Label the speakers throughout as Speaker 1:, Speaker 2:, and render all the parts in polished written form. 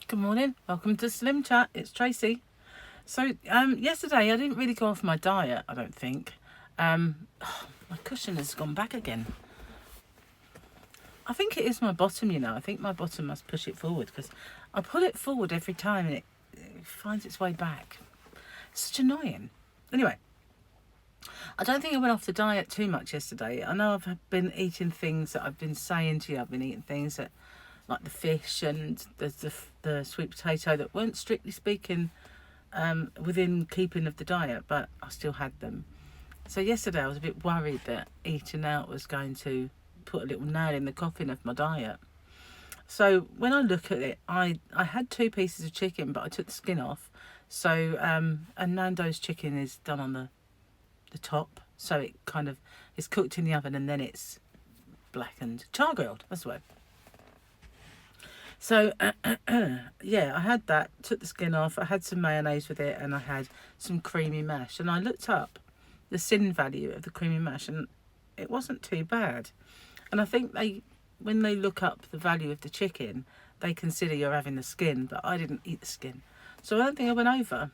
Speaker 1: Good morning, welcome to SlimChat. It's Tracy. So yesterday I didn't really go off my diet, I don't think. My cushion has gone back again. I think it is my bottom, you know. I think my bottom must push it forward because I pull it forward every time and it finds its way back. It's such annoying. Anyway, I don't think I went off the diet too much yesterday. I know I've been eating things that I've been saying to you. I've been eating things that, like the fish and the sweet potato, that weren't strictly speaking within keeping of the diet, but I still had them. So yesterday I was a bit worried that eating out was going to put a little nail in the coffin of my diet. So when I look at it, I had 2 pieces of chicken, but I took the skin off. So and Nando's chicken is done on the top, so it kind of is cooked in the oven and then it's blackened, char grilled, that's the word. So yeah, I had that, took the skin off, I had some mayonnaise with it, and I had some creamy mash, and I looked up the sin value of the creamy mash and it wasn't too bad. And I think when they look up the value of the chicken, they consider you're having the skin, but I didn't eat the skin, so I don't think I went over.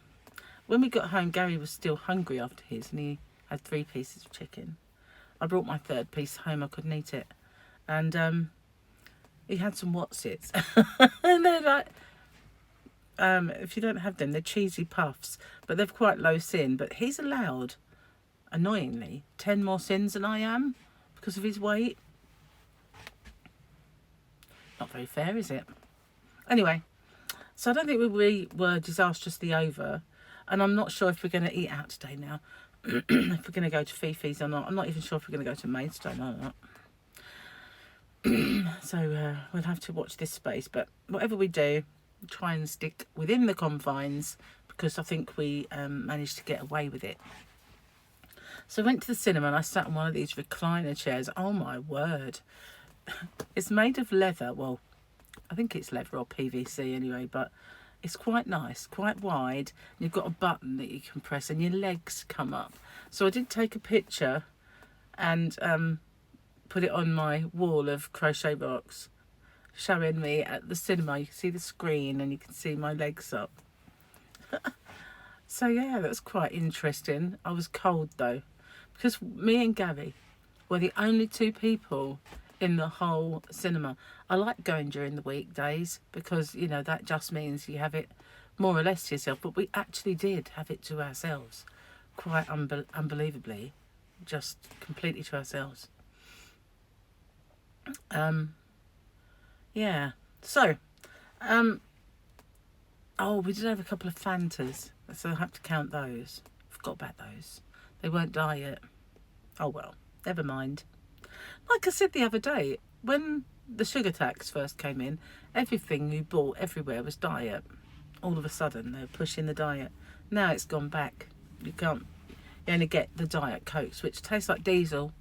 Speaker 1: When we got home, Gary was still hungry after his, and he had 3 pieces of chicken. I brought my 3rd piece home, I couldn't eat it, and he had some Wotsits. And they're like, if you don't have them, they're cheesy puffs, but they're quite low sin. But he's allowed, annoyingly, 10 more sins than I am because of his weight. Not very fair, is it? Anyway, so I don't think we were disastrously over, and I'm not sure if we're going to eat out today now. If we're going to go to Fifi's or not. I'm not even sure if we're going to go to Maidstone or not. So we'll have to watch this space, but whatever we do, we'll try and stick within the confines, because I think we managed to get away with it. So I went to the cinema and I sat on one of these recliner chairs. Oh my word, it's made of leather. Well, I think it's leather or PVC anyway, but it's quite nice, quite wide. You've got a button that you can press and your legs come up. So I did take a picture and put it on my wall of crochet rocks, showing me at the cinema. You can see the screen and you can see my legs up. So yeah, that's quite interesting. I was cold though, because me and Gary were the only 2 people in the whole cinema. I like going during the weekdays because, you know, that just means you have it more or less to yourself, but we actually did have it to ourselves, quite unbelievably, just completely to ourselves. Yeah, so oh, we did have a couple of Fantas, so I have to count those. Forgot about those. They weren't diet. Oh well, never mind. Like I said the other day, when the sugar tax first came in, everything you bought everywhere was diet. All of a sudden they were pushing the diet. Now it's gone back. You only get the diet Cokes, which taste like diesel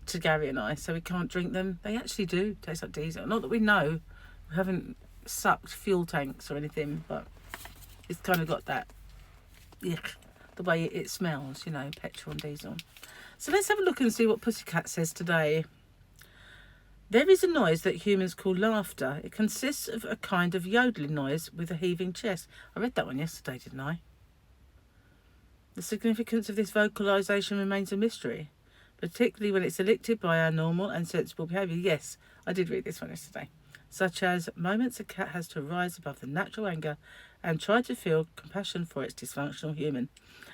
Speaker 1: to Gary and I, so we can't drink them. They actually do taste like diesel. Not that we know, we haven't sucked fuel tanks or anything, but it's kind of got that, yuck, the way it smells, you know, petrol and diesel. So let's have a look and see what Pussycat says today. There is a noise that humans call laughter. It consists of a kind of yodeling noise with a heaving chest. I read that one yesterday, didn't I? The significance of this vocalisation remains a mystery, particularly when it's elicited by our normal and sensible behaviour. Yes, I did read this one yesterday. Such as moments a cat has to rise above the natural anger and try to feel compassion for its dysfunctional human.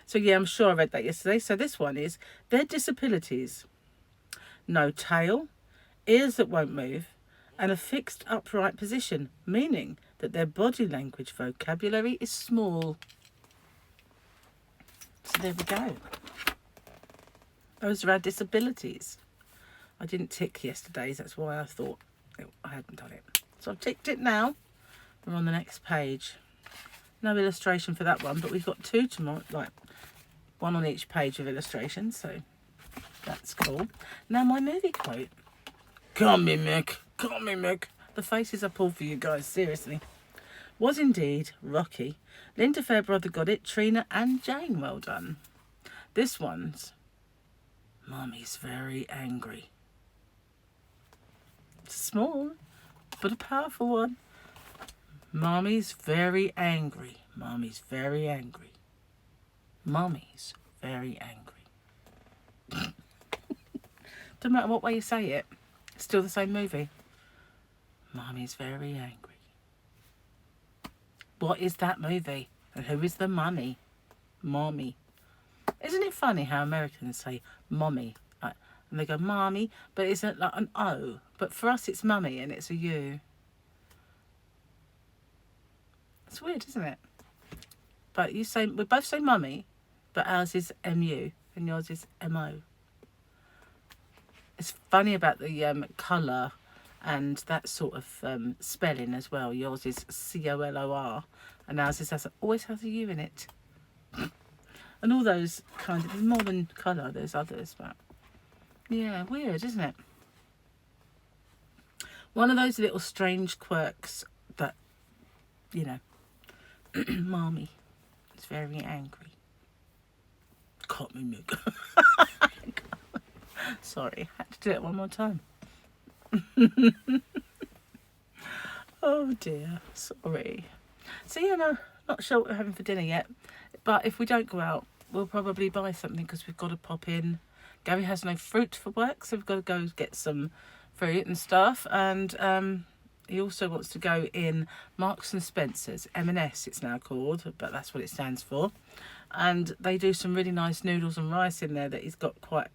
Speaker 1: So yeah, I'm sure I read that yesterday. So this one is, their disabilities: no tail, ears that won't move, and a fixed upright position, meaning that their body language vocabulary is small. So there we go. Those are our disabilities. I didn't tick yesterday's, that's why I thought I hadn't done it. So I've ticked it now. We're on the next page. No illustration for that one, but we've got 2 tomorrow, like 1 on each page of illustrations, so that's cool. Now my movie quote. Come me, Mick. Come me, Mick. The faces I pulled for you guys, seriously. Was indeed Rocky. Linda Fairbrother got it. Trina and Jane, well done. This one's Mummy's very angry. It's small, but a powerful one. Mommy's very angry. Mommy's very angry. Mommy's very angry. Doesn't matter what way you say it. It's still the same movie. Mommy's very angry. What is that movie? And who is the mummy? Mommy. Isn't it funny how Americans say mommy? And they go mommy, but it's like an O. But for us it's mummy and it's a U. It's weird, isn't it? But we both say mummy, but ours is MU and yours is MO. It's funny about the colour and that sort of spelling as well. Yours is COLOR and ours always has a U in it. And all those kind of, there's more than colour, there's others, but yeah, weird, isn't it? One of those little strange quirks that, you know, Mommy is very angry. Caught me, Mick. Sorry, had to do it one more time. Oh dear, sorry. So yeah, no, not sure what we're having for dinner yet. But if we don't go out, we'll probably buy something because we've got to pop in. Gary has no fruit for work, so we've got to go get some fruit and stuff. And he also wants to go in Marks and Spencer's, M&S it's now called, but that's what it stands for. And they do some really nice noodles and rice in there that he's got quite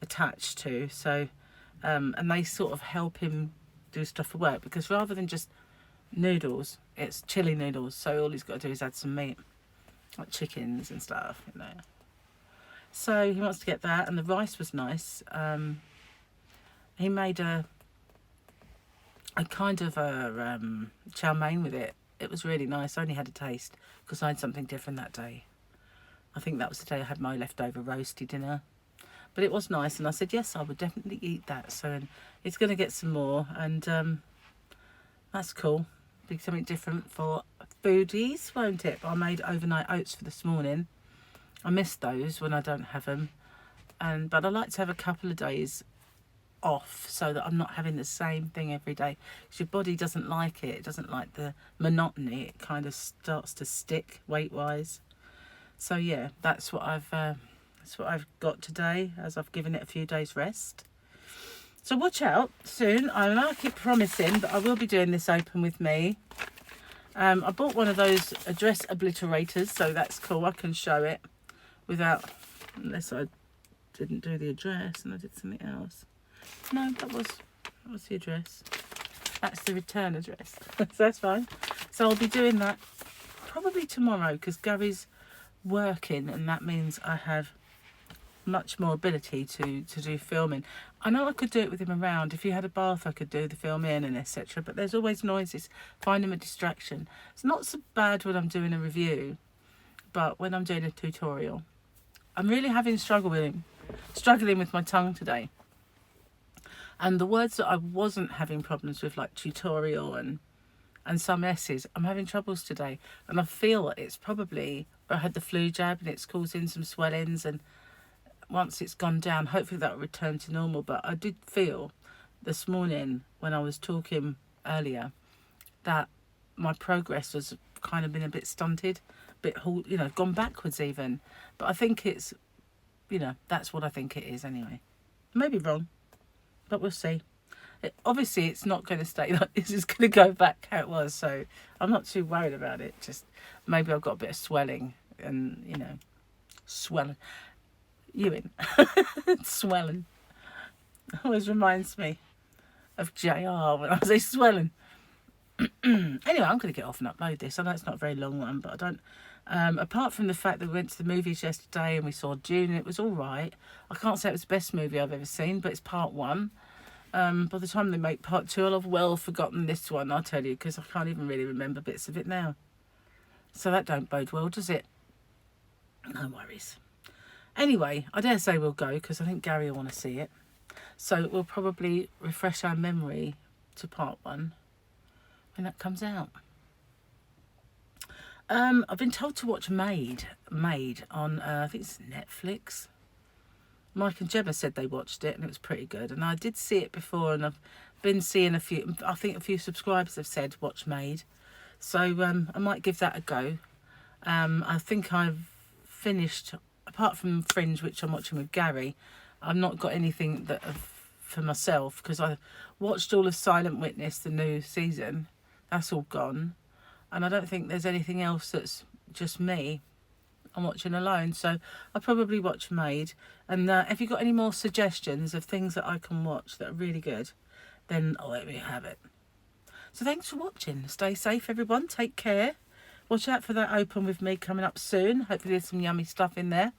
Speaker 1: attached to. So, and they sort of help him do stuff for work because rather than just noodles, it's chili noodles. So all he's got to do is add some meat, like chickens and stuff, you know. So he wants to get that, and the rice was nice. He made a kind of a chow mein with it. It was really nice. I only had a taste because I had something different that day. I think that was the day I had my leftover roasty dinner. But it was nice, and I said, yes, I would definitely eat that. So it's going to get some more, and that's cool. Be something different for foodies, won't it? I made overnight oats for this morning. I miss those when I don't have them. But I like to have a couple of days off so that I'm not having the same thing every day. Because your body doesn't like it. It doesn't like the monotony. It kind of starts to stick weight-wise. So yeah, that's what I've got today, as I've given it a few days rest. So watch out soon. I keep promising, but I will be doing this open with me. I bought one of those address obliterators, so that's cool. I can show it without, unless I didn't do the address and I did something else. No, that was the address. That's the return address. So that's fine. So I'll be doing that probably tomorrow because Gary's working, and that means I have much more ability to do filming. I know I could do it with him around. If he had a bath, I could do the filming and etc. But there's always noises. Find him a distraction. It's not so bad when I'm doing a review, but when I'm doing a tutorial, I'm really having struggling with my tongue today. And the words that I wasn't having problems with, like tutorial and some S's, I'm having troubles today. And I feel it's probably, I had the flu jab and it's causing some swellings, and once it's gone down, hopefully that will return to normal. But I did feel this morning when I was talking earlier that my progress was kind of been a bit stunted, a bit, you know, gone backwards even. But I think it's, you know, that's what I think it is anyway. Maybe wrong, but we'll see. Obviously it's not going to stay like this. It's going to go back how it was, so I'm not too worried about it. Just maybe I've got a bit of swelling and, you know, swelling. Ewing. Swelling. Always reminds me of JR when I say swelling. Anyway, I'm going to get off and upload this. I know it's not a very long one, but I don't... apart from the fact that we went to the movies yesterday and we saw Dune, and it was all right. I can't say it was the best movie I've ever seen, but it's part one. By the time they make part two, I'll have well forgotten this one, I'll tell you, because I can't even really remember bits of it now. So that don't bode well, does it? No worries. Anyway, I dare say we'll go because I think Gary will want to see it. So we'll probably refresh our memory to part one when that comes out. I've been told to watch Made on, I think it's Netflix. Mike and Gemma said they watched it and it was pretty good. And I did see it before, and I've been seeing I think a few subscribers have said watch Made. So I might give that a go. I think I've finished, apart from Fringe, which I'm watching with Gary, I've not got anything that for myself, because I watched all of Silent Witness, the new season. That's all gone. And I don't think there's anything else that's just me I'm watching alone. So I'll probably watch Maid. And if you've got any more suggestions of things that I can watch that are really good, then I'll let me have it. So thanks for watching. Stay safe, everyone. Take care. Watch out for that Open with me coming up soon. Hopefully there's some yummy stuff in there.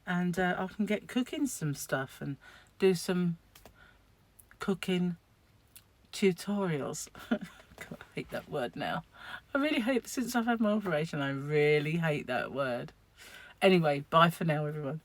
Speaker 1: And I can get cooking some stuff and do some cooking tutorials. God, I hate that word now. I really hate, since I've had my operation, I really hate that word. Anyway, bye for now, everyone.